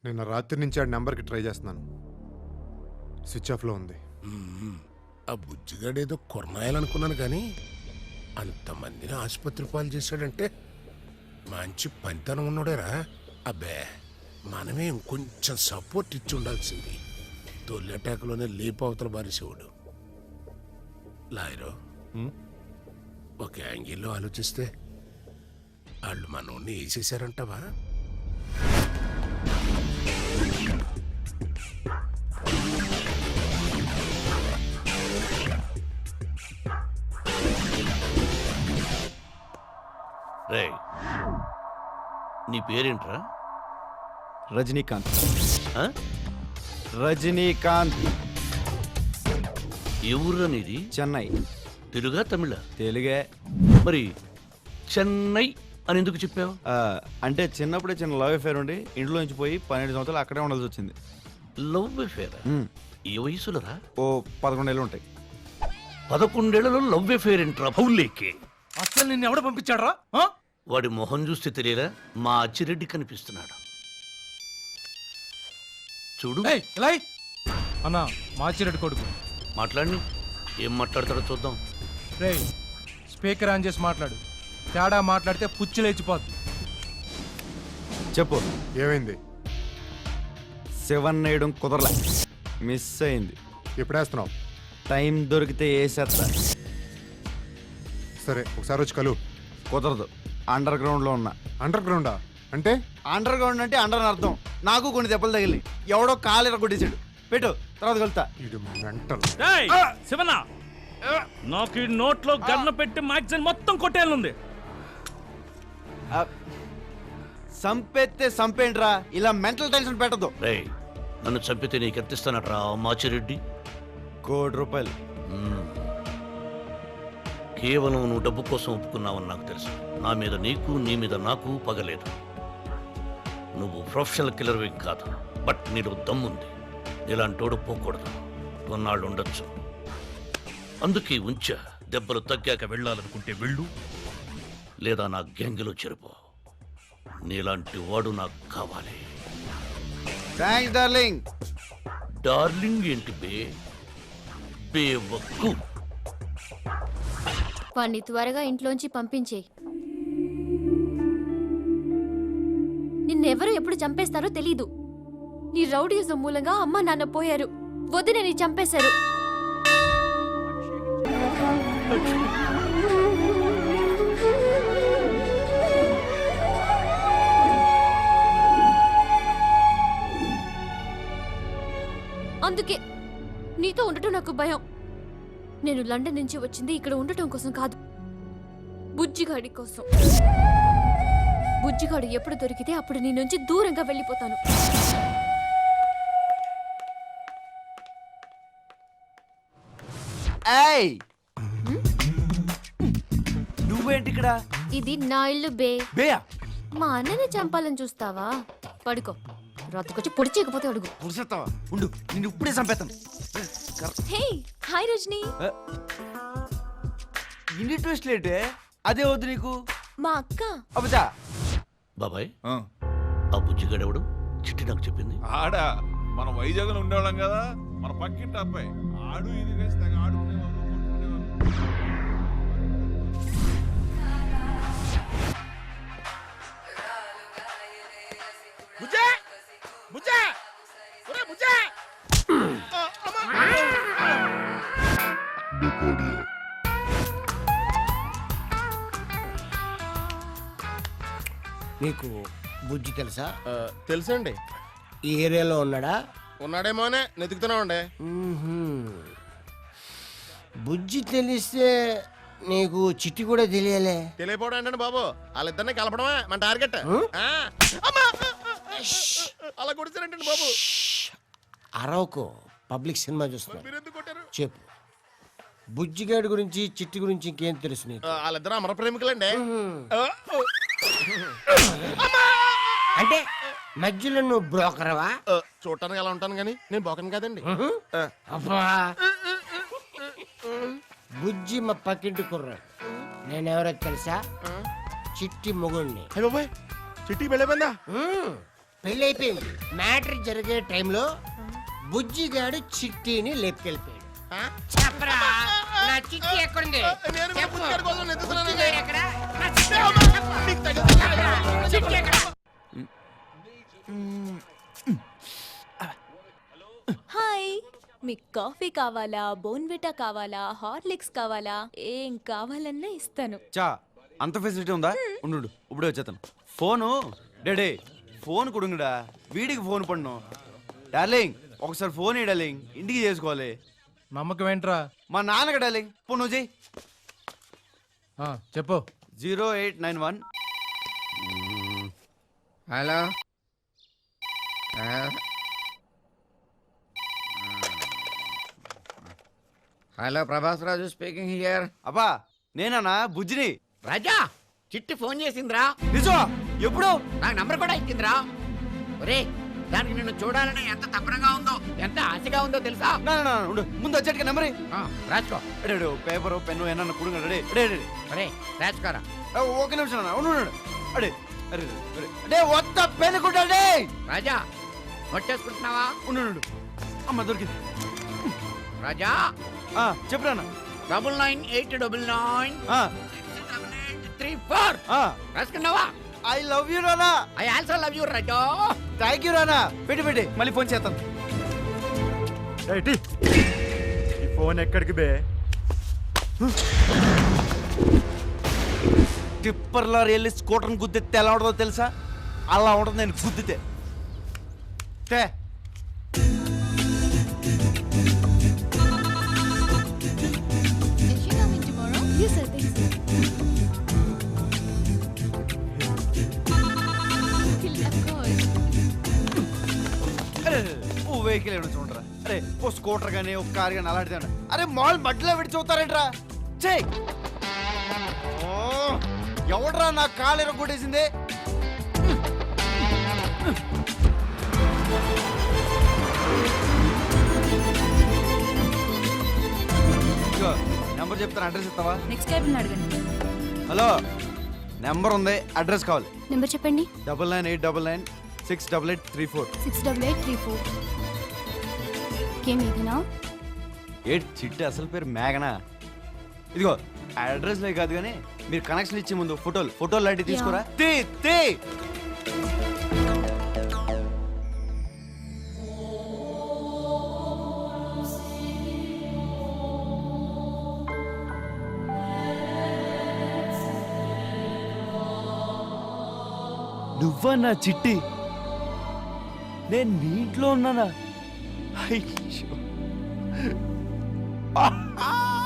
నిన్న రాత్రి నుంచి ఆ నెంబర్కి ట్రై చేస్తున్నాను. స్విచ్ ఆఫ్లో ఉంది. ఆ బుజ్జిగాడేదో కొరనాయాలనుకున్నాను కానీ అంతమందిని ఆసుపత్రి పాలు చేశాడంటే మంచి పనితనం ఉన్నాడేరా. అబ్బే మనమే ఇంకొంచెం సపోర్ట్ ఇచ్చి ఉండాల్సింది. తొలి లేపు అవతల బారిసేవాడు. లాయరు ఒక యాంగిల్లో ఆలోచిస్తే వాళ్ళు మనోడిని వేసేసారంటావా? రే, నీ పేరేంట్రా? రజనీకాంత్. ఆ? రజనీకాంత్. ఏ ఊర్రా నీది? చెన్నై. తెలుగా తమిళ? తెలుగే. మరి చెన్నై అని ఎందుకు చెప్పావు? అంటే చిన్నప్పుడే చిన్న లవ్ అఫేర్ ఉండి ఇంట్లో నుంచి పోయి 12 సంవత్సరాలు అక్కడే ఉండాల్సి వచ్చింది. Love affair? ఏ వయసులరా? ఓ 11 ఏళ్ళు ఉంటాయి. 11 ఏళ్లలో లవ్ అఫేర్ ఏంట్రా భౌలేకే? అసలు నిన్ను ఎవడ పంపించాడ్రా? వాడి మొహం చూస్తే తెలియరా? మా అచ్చిరెడ్డి కనిపిస్తున్నాడు చూడు. అన్నా మాచిరెడ్డి కొడుకు. మాట్లాడి ఏం మాట్లాడతాడో చూద్దాం. రే, స్పీకర్ ఆన్ చేసి మాట్లాడు. తేడా మాట్లాడితే పుచ్చి లేచిపోద్ది. చెప్పు. ఏమైంది? 7 వేయడం కుదరలే, మిస్ అయింది. ఎప్పుడేస్తున్నావు? టైం దొరికితే వేసేస్తా. సరే ఒకసారి వచ్చి కలు. కుదరదు, అండర్ గ్రౌండ్ లో ఉన్నా. అండర్ గ్రౌండా అంటే? అండర్ గ్రౌండ్ అంటే అండర్ అని అర్థం. నాకు కొన్ని దెబ్బలు తగిలి ఎవడో కాలు కొట్టేశాడు. పెట్టు, తర్వాత కలుతా. ఇది మెంటల్. శివన్న, నాకు ఈ నోట్లో గన్న పెట్టి మ్యాగజైన్ మొత్తం కొట్టేయాలనుంది. సంపెత్తే సంపేంట్రా, ఇలా మెంటల్ టెన్షన్ పెట్టదు. రే, నన్ను చంపితే నీకు ఎత్తిస్తానట్రా మాచిరెడ్డి? 1 కోటి రూపాయలు. కేవలం నువ్వు డబ్బు కోసం ఒప్పుకున్నావని నాకు తెలుసు. నా మీద నీకు, నీ మీద నాకు పగలేదు. నువ్వు ప్రొఫెషనల్ కిల్లర్వి కాదు, బట్ నీలో దమ్ముంది. ఇలాంటోడు పోకూడదు, కొన్నాళ్ళు ఉండొచ్చు. అందుకే ఉంచా. దెబ్బలు తగ్గాక వెళ్ళాలనుకుంటే వెళ్ళు, లేదా నా గ్యాంగ్లో చేరిపో. నీలాంటి వాడు నాకు కావాలి. Thanks darling. డార్లింగ్ ఏంటి బేవక్కు. వాణ్ణి త్వరగా ఇంట్లోంచి పంపించేయి. నిన్నెవరు ఎప్పుడు చంపేస్తారో తెలీదు. నీ రౌడీజం మూలంగా అమ్మ నాన్న పోయారు, వదినని చంపేశారు. అందుకే నీతో ఉండటం నాకు భయం. నేను లండన్ నుంచి వచ్చింది ఇక్కడ ఉండటం కోసం కాదు, బుజ్జిగాడి కోసం. బుజ్జిగాడు ఎప్పుడు దొరికితే అప్పుడు నీ నుంచి దూరంగా వెళ్ళిపోతాను. నువ్వేంటి ఇక్కడ? ఇది నా ఇల్లు బే. బేయా? మా అన్నని చంపాలని చూస్తావా? పడుకో, రాత్రికొచ్చి పొడి చేయకపోతే అడుగు. పురుషత్తావా? ఉండు, నిన్ను ఇప్పుడే చంపేతాను. హే, హాయ్ రజనీ. ఇన్ని ట్విస్ట్ లేటే? అదే వద్దు నీకు. మా అక్క. అబ్బా బాబాయ్, ఆ బుజ్జిగాడెవడు? చిట్టి నాకు చెప్పింది. ఆడా మనం వైజాగ్ లో ఉండేవాళ్ళం కదా, మన పక్కింటి అబ్బాయి. ఆడు ఇది కలిసి తెగ ఆడుకునేవాళ్ళు, కొట్టుకునేవాళ్ళు. బుజ్జా బుజ్జా ఒరే బుజ్జా. నీకు బుజ్జి తెలుసా? తెలుసండి. ఈ ఏరియాలో ఉన్నాడా? ఉన్నాడేమోనే నెతుకుతున్నామండి. బుజ్జి తెలిస్తే నీకు చిట్టి కూడా తెలియాలే. తెలియపోవడం ఏంటండి బాబు, వాళ్ళిద్దరిని కలపడమే మన టార్గెట్. అలా కొడిచారంటండి బాబు. అరవకు, పబ్లిక్ సినిమా చూస్తున్నా. మీరు ఎందుకు కొట్టారు? చెప్పు, బుజ్జిగాడి గురించి చిట్టి గురించి ఇంకేం తెలుసు నీకు? వాళ్ళిద్దరు అమర ప్రేమికులండి. అంటే మధ్యలో నువ్వు బ్రోకర్వా? చూడటానికి ఎలా ఉంటాను కానీ నేను బోకను కాదండి. అబ్బా, బుజ్జి మా పక్కింటి కుర్రాడు. నేనెవరో తెలుసా? చిట్టి మొగుణ్ణి. అయ్య బాబాయ్, చిట్టి వెళ్ళిపోయిందా? పెళ్ళి అయిపోయింది. మ్యాటర్ జరిగే టైంలో బుజ్జిగాడు చిట్టిని లేపుకెళ్ళిపోయాడు. చెప్పరా నా చిట్టి ఎక్కడుంది? నేను మీ చెప్పు. బుజ్జిగాడి కోసం వెతుకుతున్నానండి. బుజ్జిగాడు ఎక్కడ? నా చిట్టి ఎక్కడ? నీకు తగ్గదు. చిట్టి ఎక్కడ? హాయ్, మీకు కాఫీ కావాలా, బోన్విటా కావాలా, హార్లిక్స్ కావాలా, ఏం కావాలన్నా ఇస్తాను. చా అంత ఫెసిలిటీ ఉందా? ఉండు ఇప్పుడే వచ్చేతాను. ఫోను డాడీ ఫోన్ కుడుంగుడా, వీడికి ఫోన్ పన్ను. డార్లింగ్ ఒకసారి ఫోన్ ఇయ్యి డార్లింగ్, ఇంటికి చేసుకోవాలి. నమ్మకం ఏంట్రా? మా నాన్నగా డార్లింగ్ ఫోన్ నువ్వు చెయ్యి. చెప్పు. 0891. Hello hello Prabhas Raju speaking here. అబ్బా నేనా బుజ్జిని? రాజా, చిట్టి ఫోన్ చేసిందిరా. నిజమా? ఎప్పుడు? నాకు నంబర్ కూడా ఇచ్చిందిరా. ఒరే, దానికి నిన్ను చూడాలని ఎంత తప్పనగా ఉందో, ఎంత ఆశగా ఉందో తెలుసా? ఉండు ముందు వచ్చేట్టుగా నెంబర్ రాసుకో. పేపరు పెన్ను ఏమన్నా కుడుంగా డే ఒరే రాసుకోరా. ఒక నిమిషం అన్న ఉండు అడే అరే అడే వద్ద పెన్ను కుట్టాడే. రాజా నొట్టేసుకుంటున్నావా? ఉండు అమ్మ దొరికింది. రాజా చెప్పురా 9989968834 రాసుకున్నావా? I love you Rana. I also love you Raja. Thank you Rana. పెట్టి మళ్ళీ ఫోన్ చేస్తాను. ఈ ఫోన్ ఎక్కడికి బే? టిప్పర్లో వెళ్ళి స్కూటర్ని గుద్దితే ఎలా ఉంటుందో తెలుసా? అలా ఉంటుంది నేను గుద్దితే. Is she coming tomorrow? Yes, I think so. Of course. ఓ వెహికల్ ఏమైనా చూడరా. అరే ఓ స్కూటర్ కానీ ఒక కార్ కానీ అలాంటిది. అరే మాల్ మట్టిలో పెట్టి చూస్తారేంట్రా? చెయ్. ఎవడ్రా నా కాలు ఎరగొట్టేసింది? నెంబర్ చెప్తాను, అడ్రస్ ఇస్తావా? నెక్స్ట్ టైం అడగండి. హలో, నెంబర్ ఉంది, అడ్రస్ కావాలి. నెంబర్ చెప్పండి. 9989968834. 68834. ఏమేదనా? ఏటి చిట్టి అసలు పేరు మేఘనా? ఇదిగో అడ్రస్లే కాదు కానీ మీరు కనెక్షన్ ఇచ్చే ముందు ఫోటోలు లాంటివి తీసుకురా. తీ నువ్వా నా చిట్టి? నేను నీ ఇంట్లో ఉన్నానా? అయ్యో